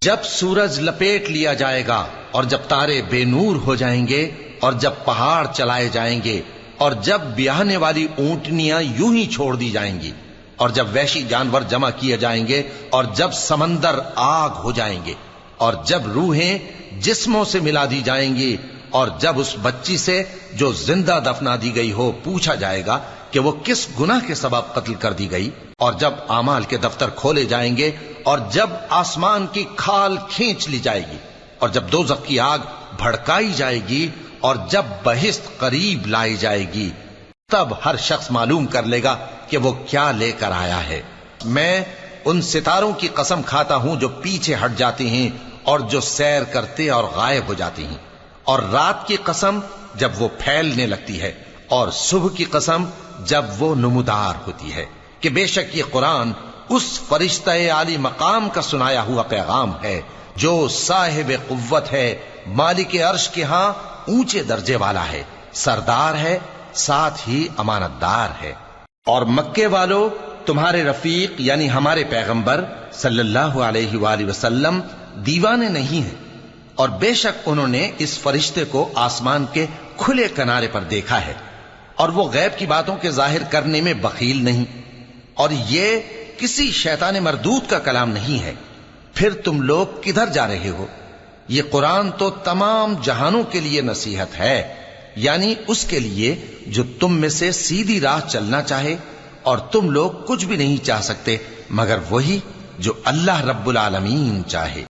جب سورج لپیٹ لیا جائے گا اور جب تارے بے نور ہو جائیں گے اور جب پہاڑ چلائے جائیں گے اور جب بیاہنے والی اونٹنیاں یوں ہی چھوڑ دی جائیں گی اور جب وحشی جانور جمع کیے جائیں گے اور جب سمندر آگ ہو جائیں گے اور جب روحیں جسموں سے ملا دی جائیں گی اور جب اس بچی سے جو زندہ دفنا دی گئی ہو پوچھا جائے گا کہ وہ کس گناہ کے سبب قتل کر دی گئی، اور جب اعمال کے دفتر کھولے جائیں گے اور جب آسمان کی کھال کھینچ لی جائے گی اور جب دوزخ کی آگ بھڑکائی جائے گی اور جب بہشت قریب لائی جائے گی، تب ہر شخص معلوم کر لے گا کہ وہ کیا لے کر آیا ہے۔ میں ان ستاروں کی قسم کھاتا ہوں جو پیچھے ہٹ جاتے ہیں اور جو سیر کرتے اور غائب ہو جاتی ہیں، اور رات کی قسم جب وہ پھیلنے لگتی ہے، اور صبح کی قسم جب وہ نمودار ہوتی ہے، کہ بے شک یہ قرآن اس فرشتہ عالی مقام کا سنایا ہوا پیغام ہے جو صاحب قوت ہے، مالک عرش کے ہاں اونچے درجے والا ہے، سردار ہے، ساتھ ہی امانت دار ہے۔ اور مکے والو، تمہارے رفیق یعنی ہمارے پیغمبر صلی اللہ علیہ وآلہ وسلم دیوانے نہیں ہیں، اور بے شک انہوں نے اس فرشتے کو آسمان کے کھلے کنارے پر دیکھا ہے، اور وہ غیب کی باتوں کے ظاہر کرنے میں بخیل نہیں، اور یہ کسی شیطان مردود کا کلام نہیں ہے۔ پھر تم لوگ کدھر جا رہے ہو؟ یہ قرآن تو تمام جہانوں کے لیے نصیحت ہے، یعنی اس کے لیے جو تم میں سے سیدھی راہ چلنا چاہے، اور تم لوگ کچھ بھی نہیں چاہ سکتے مگر وہی جو اللہ رب العالمین چاہے۔